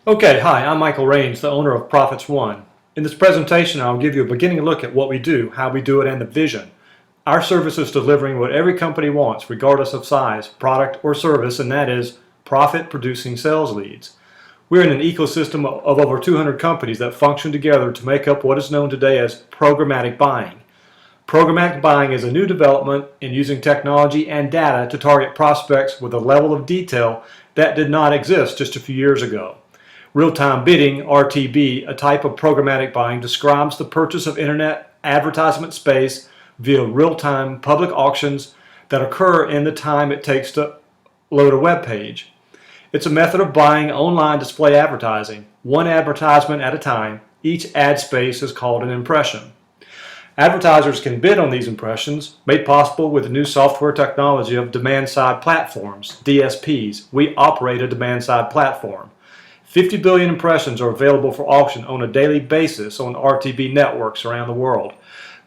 Okay, hi, I'm Michael Rains, the owner of Profits One. In this presentation, I'll give you a beginning look at what we do, how we do it, and the vision. Our service is delivering what every company wants, regardless of size, product, or service, and that is profit-producing sales leads. We're in an ecosystem of over 200 companies that function together to make up what is known today as programmatic buying. Programmatic buying is a new development in using technology and data to target prospects with a level of detail that did not exist just a few years ago. Real-time bidding, RTB, a type of programmatic buying, describes the purchase of internet advertisement space via real-time public auctions that occur in the time it takes to load a web page. It's a method of buying online display advertising, one advertisement at a time. Each ad space is called an impression. Advertisers can bid on these impressions, made possible with the new software technology of demand-side platforms, DSPs. We operate a demand-side platform. 50 billion impressions are available for auction on a daily basis on RTB networks around the world.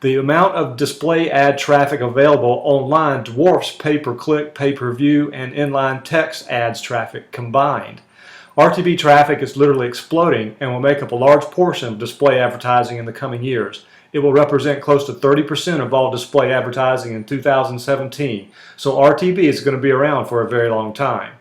The amount of display ad traffic available online dwarfs pay-per-click, pay-per-view, and inline text ads traffic combined. RTB traffic is literally exploding and will make up a large portion of display advertising in the coming years. It will represent close to 30% of all display advertising in 2017, so RTB is going to be around for a very long time.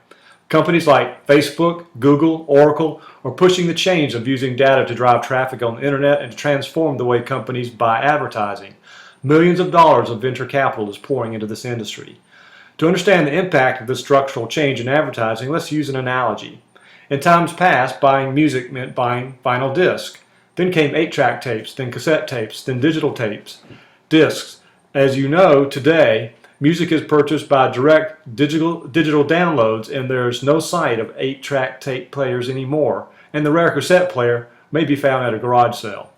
Companies like Facebook, Google, Oracle are pushing the change of using data to drive traffic on the internet and to transform the way companies buy advertising. Millions of dollars of venture capital is pouring into this industry. To understand the impact of this structural change in advertising, let's use an analogy. In times past, buying music meant buying vinyl disc. Then came 8-track tapes, then cassette tapes, then digital tapes, discs. As you know, today, music is purchased by direct digital downloads, and there's no sight of 8-track tape players anymore, and the rare cassette player may be found at a garage sale.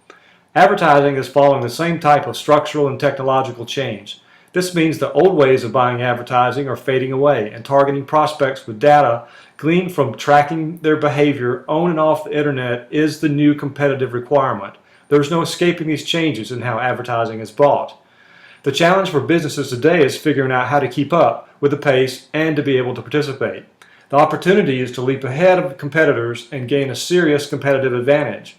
Advertising is following the same type of structural and technological change. This means the old ways of buying advertising are fading away, and targeting prospects with data gleaned from tracking their behavior on and off the internet is the new competitive requirement. There's no escaping these changes in how advertising is bought. The challenge for businesses today is figuring out how to keep up with the pace and to be able to participate. The opportunity is to leap ahead of competitors and gain a serious competitive advantage.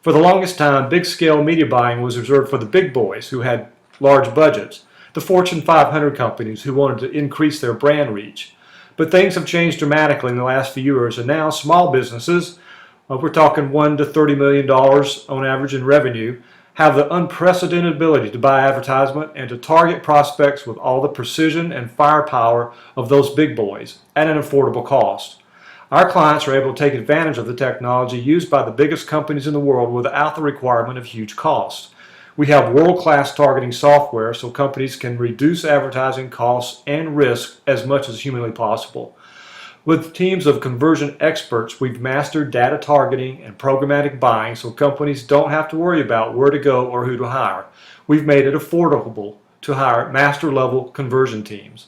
For the longest time, big-scale media buying was reserved for the big boys who had large budgets, the Fortune 500 companies who wanted to increase their brand reach. But things have changed dramatically in the last few years, and now small businesses, we're talking $1 to $30 million on average in revenue, have the unprecedented ability to buy advertisement and to target prospects with all the precision and firepower of those big boys at an affordable cost. Our clients are able to take advantage of the technology used by the biggest companies in the world without the requirement of huge costs. We have world-class targeting software so companies can reduce advertising costs and risk as much as humanly possible. With teams of conversion experts, we've mastered data targeting and programmatic buying so companies don't have to worry about where to go or who to hire. We've made it affordable to hire master-level conversion teams.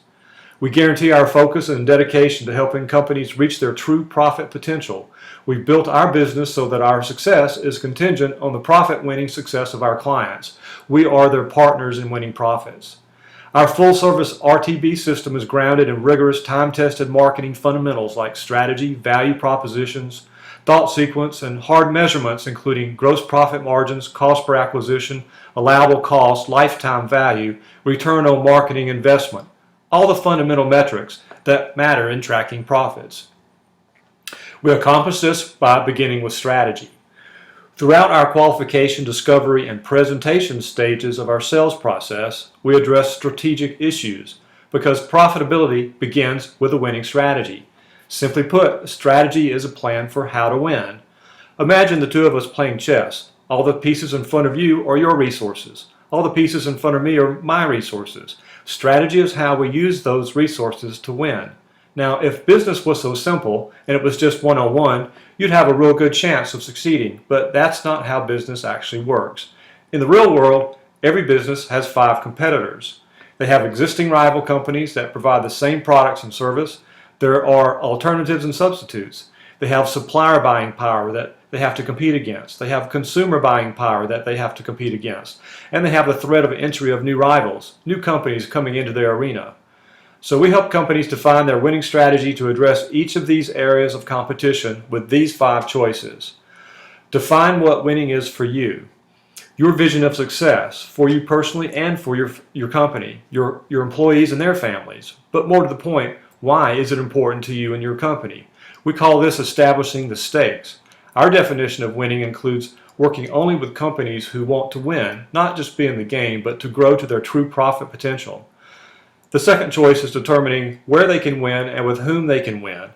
We guarantee our focus and dedication to helping companies reach their true profit potential. We've built our business so that our success is contingent on the profit-winning success of our clients. We are their partners in winning profits. Our full-service RTB system is grounded in rigorous time-tested marketing fundamentals like strategy, value propositions, thought sequence, and hard measurements including gross profit margins, cost per acquisition, allowable cost, lifetime value, return on marketing investment. All the fundamental metrics that matter in tracking profits. We accomplish this by beginning with strategy. Throughout our qualification, discovery, and presentation stages of our sales process, we address strategic issues because profitability begins with a winning strategy. Simply put, a strategy is a plan for how to win. Imagine the two of us playing chess. All the pieces in front of you are your resources. All the pieces in front of me are my resources. Strategy is how we use those resources to win. Now, if business was so simple and it was just one-on-one, you'd have a real good chance of succeeding, but that's not how business actually works. In the real world, every business has 5 competitors. They have existing rival companies that provide the same products and service. There are alternatives and substitutes. They have supplier buying power that they have to compete against. They have consumer buying power that they have to compete against. And they have the threat of entry of new rivals, new companies coming into their arena. So we help companies define their winning strategy to address each of these areas of competition with these 5 choices. Define what winning is for you. Your vision of success for you personally and for your company, your employees and their families. But more to the point, why is it important to you and your company? We call this establishing the stakes. Our definition of winning includes working only with companies who want to win, not just be in the game, but to grow to their true profit potential. The second choice is determining where they can win and with whom they can win.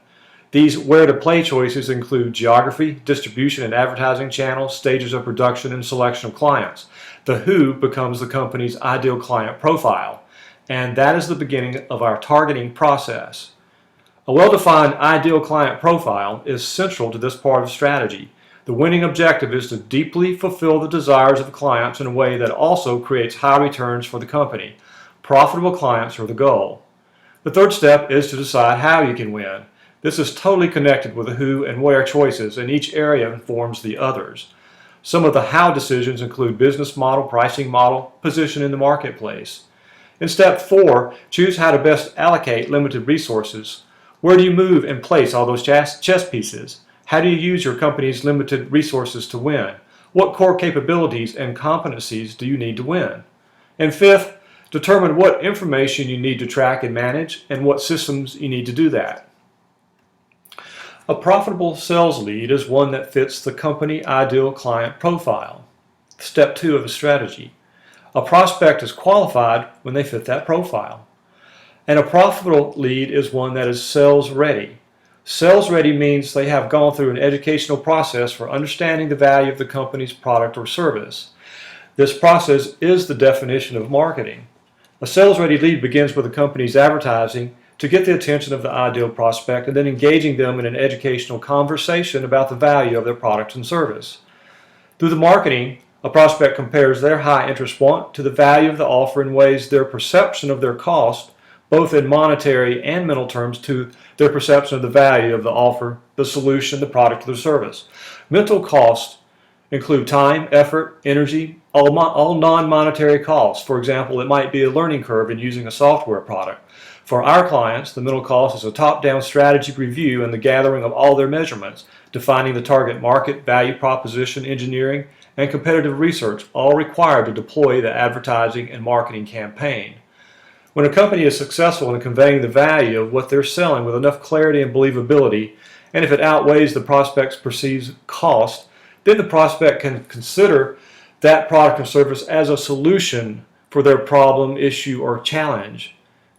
These where-to-play choices include geography, distribution and advertising channels, stages of production, and selection of clients. The who becomes the company's ideal client profile, and that is the beginning of our targeting process. A well-defined ideal client profile is central to this part of strategy. The winning objective is to deeply fulfill the desires of the clients in a way that also creates high returns for the company. Profitable clients are the goal. The third step is to decide how you can win. This is totally connected with the who and where choices, and each area informs the others. Some of the how decisions include business model, pricing model, position in the marketplace. In step 4, choose how to best allocate limited resources. Where do you move and place all those chess pieces? How do you use your company's limited resources to win? What core capabilities and competencies do you need to win? And fifth, determine what information you need to track and manage and what systems you need to do that. A profitable sales lead is one that fits the company ideal client profile. Step 2 of the strategy. A prospect is qualified when they fit that profile. And a profitable lead is one that is sales ready. Sales ready means they have gone through an educational process for understanding the value of the company's product or service. This process is the definition of marketing. A sales ready lead begins with the company's advertising to get the attention of the ideal prospect and then engaging them in an educational conversation about the value of their product and service. Through the marketing, a prospect compares their high interest want to the value of the offer and weighs their perception of their cost, both in monetary and mental terms, to their perception of the value of the offer, the solution, the product, or the service. Mental costs include time, effort, energy, all non-monetary costs. For example, it might be a learning curve in using a software product. For our clients, the mental cost is a top-down strategy review and the gathering of all their measurements, defining the target market, value proposition, engineering, and competitive research, all required to deploy the advertising and marketing campaign. When a company is successful in conveying the value of what they're selling with enough clarity and believability, and if it outweighs the prospect's perceived cost, then the prospect can consider that product or service as a solution for their problem, issue, or challenge.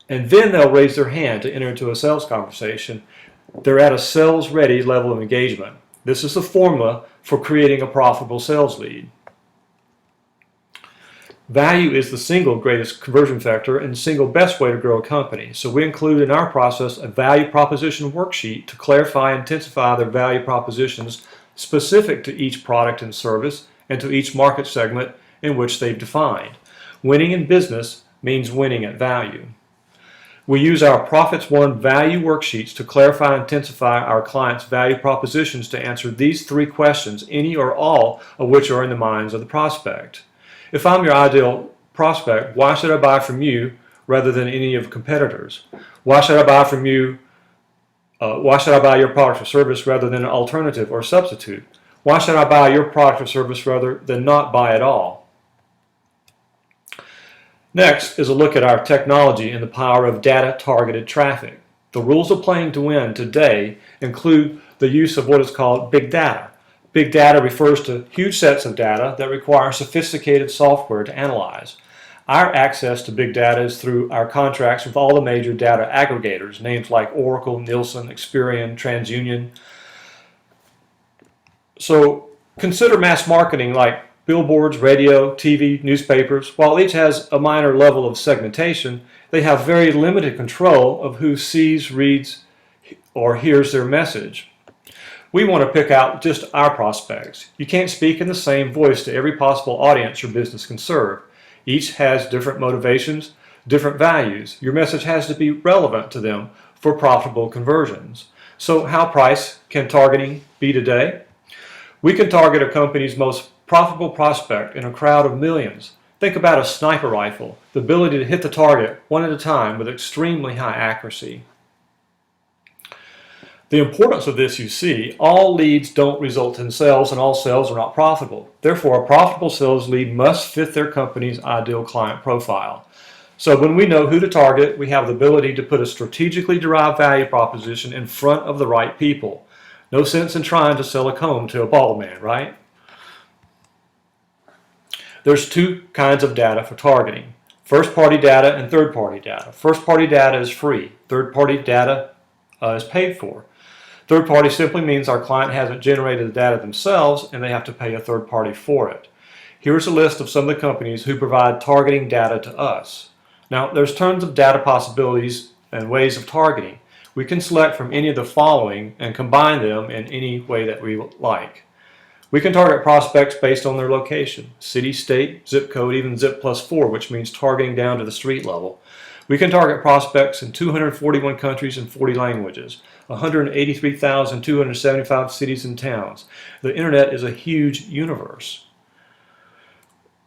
And then they'll raise their hand to enter into a sales conversation. They're at a sales-ready level of engagement. This is the formula for creating a profitable sales lead. Value is the single greatest conversion factor and single best way to grow a company. So we include in our process a value proposition worksheet to clarify and intensify their value propositions specific to each product and service and to each market segment in which they've defined. Winning in business means winning at value. We use our Profits One value worksheets to clarify and intensify our clients' value propositions to answer these 3 questions, any or all of which are in the minds of the prospect. If I'm your ideal prospect, why should I buy from you rather than any of the competitors? Why should I buy from you? Why should I buy your product or service rather than an alternative or substitute? Why should I buy your product or service rather than not buy at all? Next is a look at our technology and the power of data-targeted traffic. The rules of playing to win today include the use of what is called big data. Big data refers to huge sets of data that require sophisticated software to analyze. Our access to big data is through our contracts with all the major data aggregators, names like Oracle, Nielsen, Experian, TransUnion. So consider mass marketing like billboards, radio, TV, newspapers. While each has a minor level of segmentation, they have very limited control of who sees, reads, or hears their message. We want to pick out just our prospects. You can't speak in the same voice to every possible audience your business can serve. Each has different motivations, different values. Your message has to be relevant to them for profitable conversions. So how price can targeting be today? We can target a company's most profitable prospect in a crowd of millions. Think about a sniper rifle, the ability to hit the target one at a time with extremely high accuracy. The importance of this you see, all leads don't result in sales and all sales are not profitable. Therefore, a profitable sales lead must fit their company's ideal client profile. So when we know who to target, we have the ability to put a strategically derived value proposition in front of the right people. No sense in trying to sell a comb to a bald man, right? There's two kinds of data for targeting: first-party data and third-party data. First-party data is free. Third-party data is paid for. Third-party simply means our client hasn't generated the data themselves and they have to pay a third party for it. Here's a list of some of the companies who provide targeting data to us. Now, there's tons of data possibilities and ways of targeting. We can select from any of the following and combine them in any way that we like. We can target prospects based on their location: city, state, zip code, even zip +4, which means targeting down to the street level. We can target prospects in 241 countries and 40 languages, 183,275 cities and towns. The internet is a huge universe.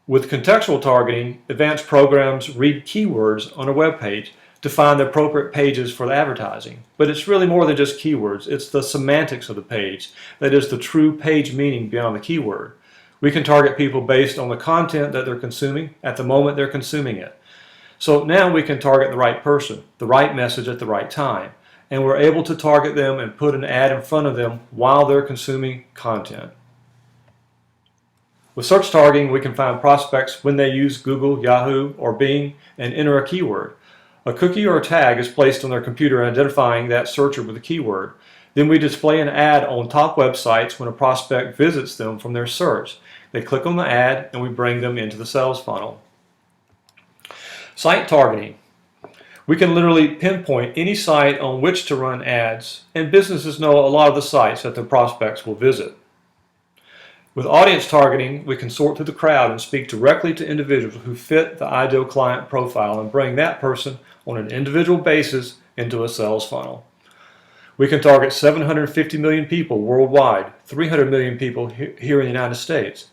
With contextual targeting, advanced programs read keywords on a web page to find the appropriate pages for the advertising. But it's really more than just keywords. It's the semantics of the page, that is the true page meaning beyond the keyword. We can target people based on the content that they're consuming at the moment they're consuming it. So now we can target the right person, the right message at the right time, and we're able to target them and put an ad in front of them while they're consuming content. With search targeting, we can find prospects when they use Google, Yahoo, or Bing and enter a keyword. A cookie or a tag is placed on their computer identifying that searcher with a keyword. Then we display an ad on top websites when a prospect visits them from their search. They click on the ad and we bring them into the sales funnel. Site targeting. We can literally pinpoint any site on which to run ads, and businesses know a lot of the sites that their prospects will visit. With audience targeting, we can sort through the crowd and speak directly to individuals who fit the ideal client profile and bring that person on an individual basis into a sales funnel. We can target 750 million people worldwide, 300 million people here in the United States.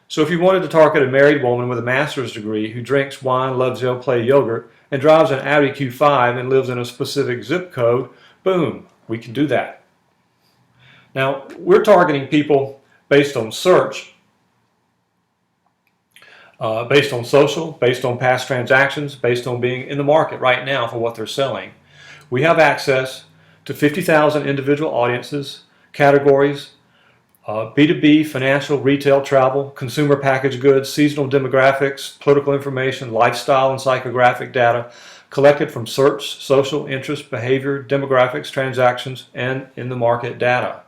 So if you wanted to target a married woman with a master's degree who drinks wine, loves to play yogurt, and drives an Audi Q5 and lives in a specific zip code, boom, we can do that. Now, we're targeting people based on search, based on social, based on past transactions, based on being in the market right now for what they're selling. We have access to 50,000 individual audiences, categories, B2B, financial, retail, travel, consumer packaged goods, seasonal demographics, political information, lifestyle and psychographic data collected from search, social, interest, behavior, demographics, transactions, and in the market data.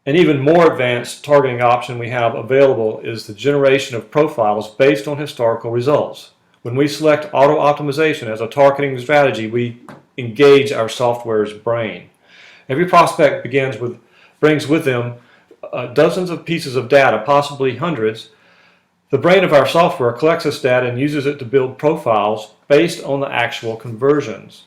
An even more advanced targeting option we have available is the generation of profiles based on historical results. When we select auto optimization as a targeting strategy, we engage our software's brain. Every prospect brings with them dozens of pieces of data, possibly hundreds. The brain of our software collects this data and uses it to build profiles based on the actual conversions.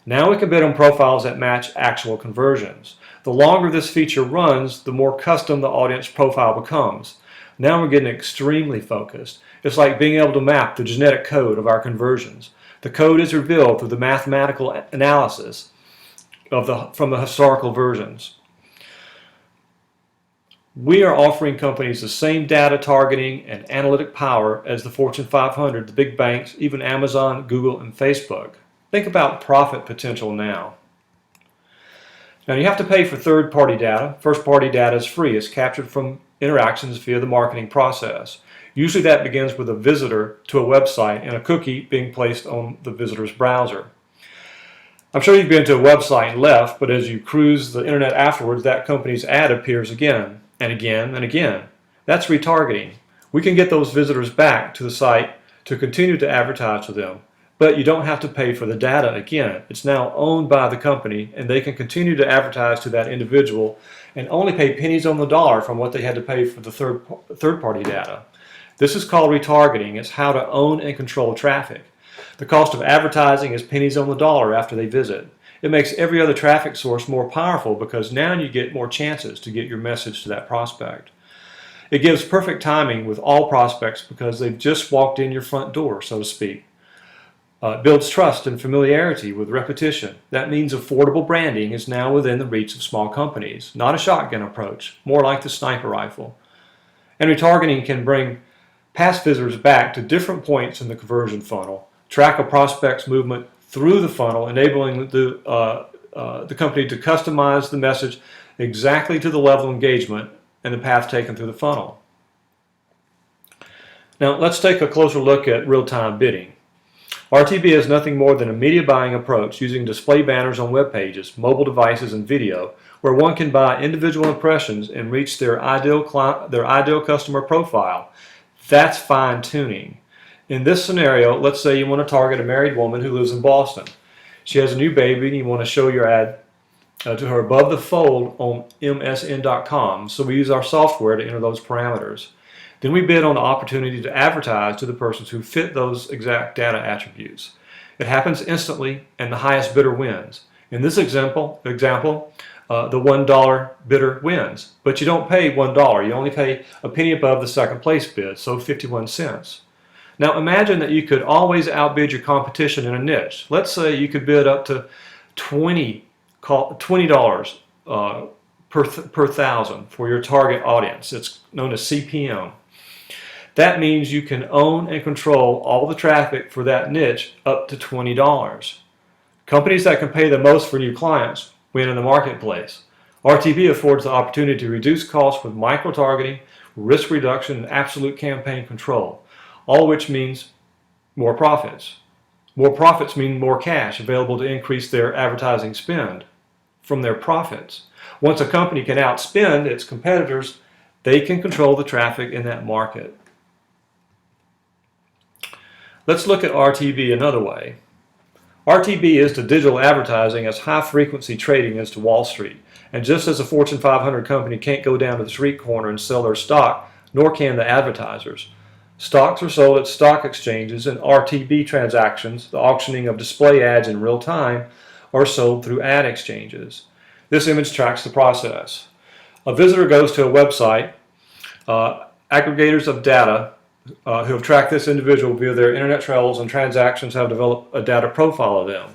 Now we can bid on profiles that match actual conversions. The longer this feature runs, the more custom the audience profile becomes. Now we're getting extremely focused. It's like being able to map the genetic code of our conversions. The code is revealed through the mathematical analysis from the historical versions. We are offering companies the same data targeting and analytic power as the Fortune 500, the big banks, even Amazon, Google, and Facebook. Think about profit potential now. Now you have to pay for third-party data. First-party data is free. It's captured from interactions via the marketing process. Usually that begins with a visitor to a website and a cookie being placed on the visitor's browser. I'm sure you've been to a website and left, but as you cruise the internet afterwards, that company's ad appears again and again and again. That's retargeting. We can get those visitors back to the site to continue to advertise to them. But you don't have to pay for the data again. It's now owned by the company and they can continue to advertise to that individual and only pay pennies on the dollar from what they had to pay for the third-party data. This is called retargeting. It's how to own and control traffic. The cost of advertising is pennies on the dollar after they visit. It makes every other traffic source more powerful because now you get more chances to get your message to that prospect. It gives perfect timing with all prospects because they've just walked in your front door, so to speak. It builds trust and familiarity with repetition. That means affordable branding is now within the reach of small companies, not a shotgun approach, more like the sniper rifle. And retargeting can bring past visitors back to different points in the conversion funnel, track a prospect's movement through the funnel, enabling the company to customize the message exactly to the level of engagement and the path taken through the funnel. Now let's take a closer look at real-time bidding. RTB is nothing more than a media buying approach using display banners on web pages, mobile devices, and video, where one can buy individual impressions and reach their ideal customer profile. That's fine-tuning. In this scenario, let's say you want to target a married woman who lives in Boston. She has a new baby and you want to show your ad to her above the fold on msn.com, so we use our software to enter those parameters. Then we bid on the opportunity to advertise to the persons who fit those exact data attributes. It happens instantly and the highest bidder wins. In this example, the $1 bidder wins, but you don't pay $1. You only pay a penny above the second place bid, so 51 cents. Now imagine that you could always outbid your competition in a niche. Let's say you could bid up to $20 per thousand for your target audience. It's known as CPM. That means you can own and control all the traffic for that niche up to $20. Companies that can pay the most for new clients win in the marketplace. RTB affords the opportunity to reduce costs with micro-targeting, risk reduction, and absolute campaign control, all of which means more profits. More profits mean more cash available to increase their advertising spend from their profits. Once a company can outspend its competitors, they can control the traffic in that market. Let's look at RTB another way. RTB is to digital advertising as high-frequency trading is to Wall Street. And just as a Fortune 500 company can't go down to the street corner and sell their stock, nor can the advertisers. Stocks are sold at stock exchanges, and RTB transactions, the auctioning of display ads in real time, are sold through ad exchanges. This image tracks the process. A visitor goes to a website. Aggregators of data who have tracked this individual via their internet travels and transactions have developed a data profile of them.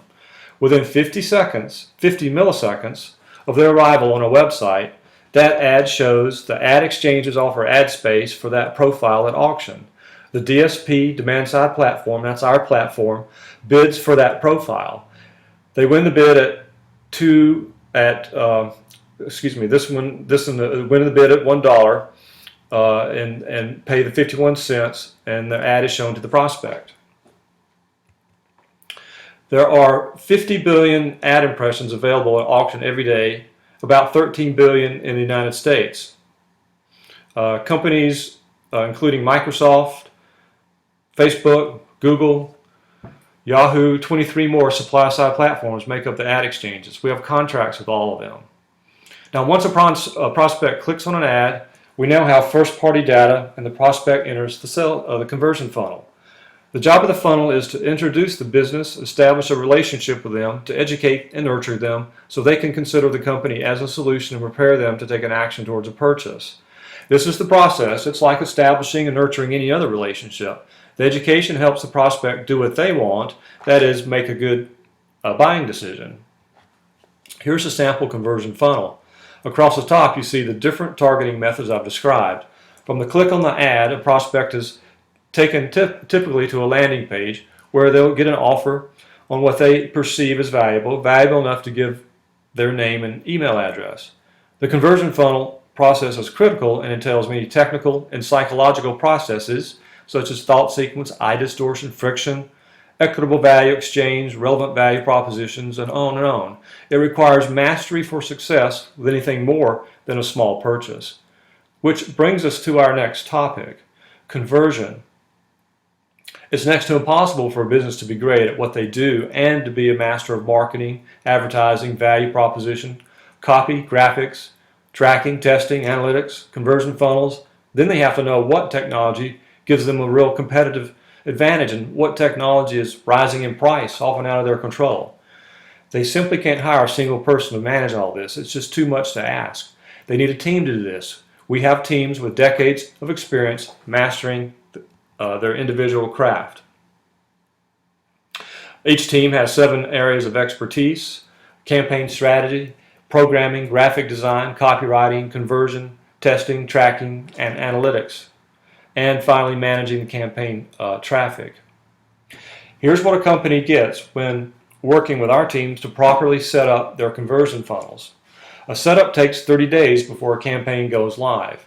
Within 50 milliseconds of their arrival on a website, that ad shows the ad exchanges offer ad space for that profile at auction. The DSP, demand-side platform, that's our platform, bids for that profile. They win the bid win the bid at $1. And pay the 51 cents, and the ad is shown to the prospect. There are 50 billion ad impressions available at auction every day, about 13 billion in the United States. Companies including Microsoft, Facebook, Google, Yahoo, 23 more supply-side platforms make up the ad exchanges. We have contracts with all of them. Now once a prospect clicks on an ad, we now have first-party data, and the prospect enters the conversion funnel. The job of the funnel is to introduce the business, establish a relationship with them, to educate and nurture them so they can consider the company as a solution and prepare them to take an action towards a purchase. This is the process. It's like establishing and nurturing any other relationship. The education helps the prospect do what they want, that is, make a good buying decision. Here's a sample conversion funnel. Across the top you see the different targeting methods I've described. From the click on the ad, a prospect is taken typically to a landing page where they'll get an offer on what they perceive as valuable enough to give their name and email address. The conversion funnel process is critical and entails many technical and psychological processes such as thought sequence, eye distortion, friction, equitable value exchange, relevant value propositions, and on and on. It requires mastery for success with anything more than a small purchase. Which brings us to our next topic, conversion. It's next to impossible for a business to be great at what they do and to be a master of marketing, advertising, value proposition, copy, graphics, tracking, testing, analytics, conversion funnels. Then they have to know what technology gives them a real competitive advantage and what technology is rising in price, often out of their control. They simply can't hire a single person to manage all this. It's just too much to ask. They need a team to do this. We have teams with decades of experience mastering their individual craft. Each team has 7 areas of expertise: campaign strategy, programming, graphic design, copywriting, conversion, testing, tracking, and analytics, and finally managing campaign traffic. Here's what a company gets when working with our teams to properly set up their conversion funnels. A setup takes 30 days before a campaign goes live.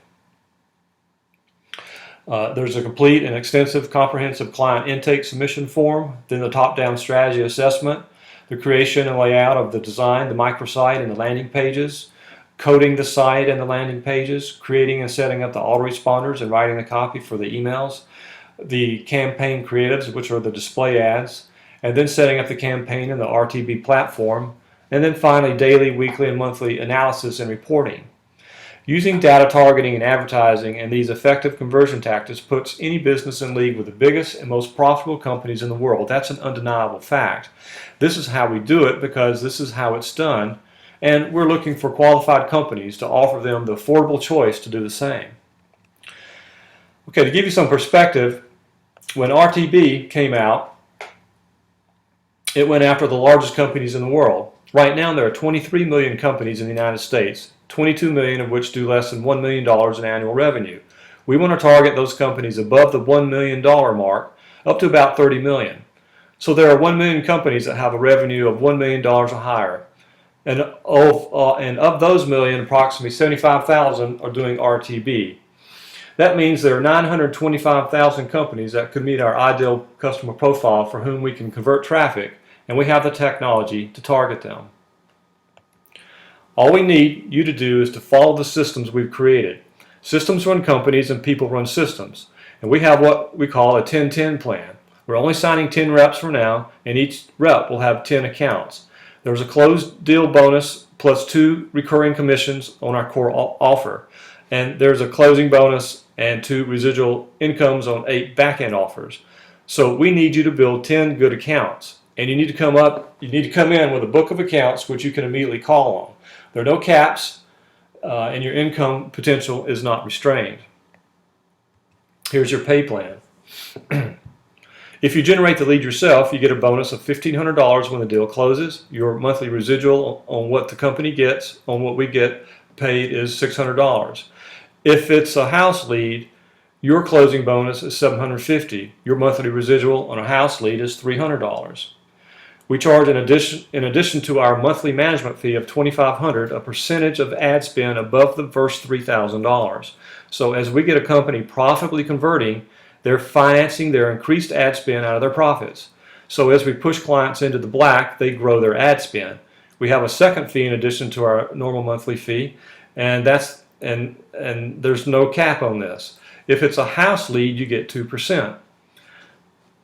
There's a complete and extensive comprehensive client intake submission form, then the top-down strategy assessment, the creation and layout of the design, the microsite and the landing pages, coding the site and the landing pages, creating and setting up the autoresponders and writing the copy for the emails, the campaign creatives, which are the display ads, and then setting up the campaign in the RTB platform, and then finally daily, weekly, and monthly analysis and reporting. Using data targeting and advertising and these effective conversion tactics puts any business in league with the biggest and most profitable companies in the world. That's an undeniable fact. This is how we do it because this is how it's done, and we're looking for qualified companies to offer them the affordable choice to do the same. Okay, to give you some perspective, when RTB came out, it went after the largest companies in the world. Right now there are 23 million companies in the United States, 22 million of which do less than $1 million in annual revenue. We want to target those companies above the $1 million mark up to about 30 million. So there are 1 million companies that have a revenue of $1 million or higher. And of those million, approximately 75,000 are doing RTB. That means there are 925,000 companies that could meet our ideal customer profile for whom we can convert traffic, and we have the technology to target them. All we need you to do is to follow the systems we've created. Systems run companies and people run systems. And we have what we call a 10-10 plan. We're only signing 10 reps for now, and each rep will have 10 accounts. There's a closed deal bonus plus 2 recurring commissions on our core offer. And there's a closing bonus and 2 residual incomes on 8 back-end offers. So we need you to build 10 good accounts. And you need to come in with a book of accounts which you can immediately call on. There are no caps, and your income potential is not restrained. Here's your pay plan. If you generate the lead yourself, you get a bonus of $1,500 when the deal closes. Your monthly residual on what the company gets, on what we get paid, is $600. If it's a house lead, your closing bonus is $750. Your monthly residual on a house lead is $300. We charge, in addition to our monthly management fee of $2,500, a percentage of ad spend above the first $3,000. So as we get a company profitably converting, they're financing their increased ad spend out of their profits. So as we push clients into the black, they grow their ad spend. We have a second fee in addition to our normal monthly fee, and there's no cap on this. If it's a house lead, you get 2%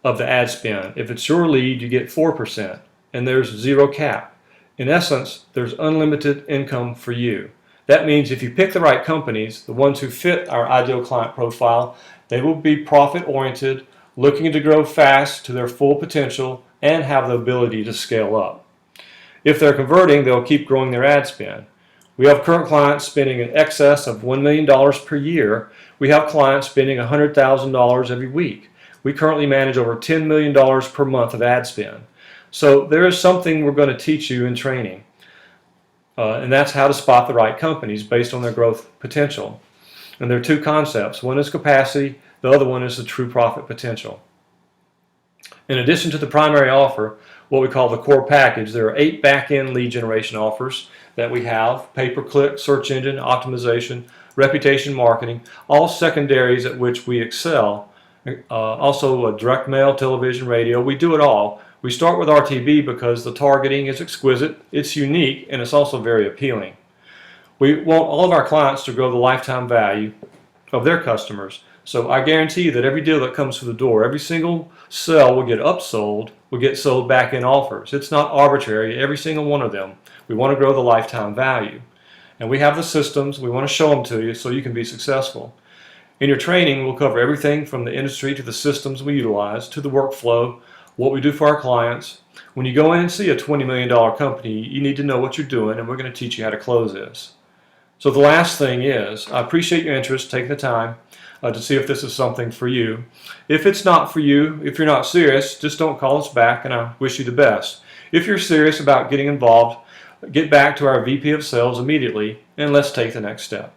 of the ad spend. If it's your lead, you get 4%, and there's 0 cap. In essence, there's unlimited income for you. That means if you pick the right companies, the ones who fit our ideal client profile, they will be profit-oriented, looking to grow fast to their full potential, and have the ability to scale up. If they're converting, they'll keep growing their ad spend. We have current clients spending in excess of $1 million per year. We have clients spending $100,000 every week. We currently manage over $10 million per month of ad spend. So there is something we're going to teach you in training, and that's how to spot the right companies based on their growth potential. And there are 2 concepts. One is capacity, the other one is the true profit potential. In addition to the primary offer, what we call the core package, there are 8 back-end lead generation offers that we have: pay-per-click, search engine optimization, reputation marketing, all secondaries at which we excel. Also direct mail, television, radio, we do it all. We start with RTB because the targeting is exquisite, it's unique, and it's also very appealing. We want all of our clients to grow the lifetime value of their customers. So I guarantee you that every deal that comes through the door, every single sale will get upsold, will get sold back in offers. It's not arbitrary, every single one of them. We want to grow the lifetime value. And we have the systems, we want to show them to you so you can be successful. In your training, we'll cover everything from the industry to the systems we utilize to the workflow, what we do for our clients. When you go in and see a $20 million company, you need to know what you're doing, and we're going to teach you how to close this. So the last thing is, I appreciate your interest, taking the time to see if this is something for you. If it's not for you, if you're not serious, just don't call us back, and I wish you the best. If you're serious about getting involved, get back to our VP of Sales immediately and let's take the next step.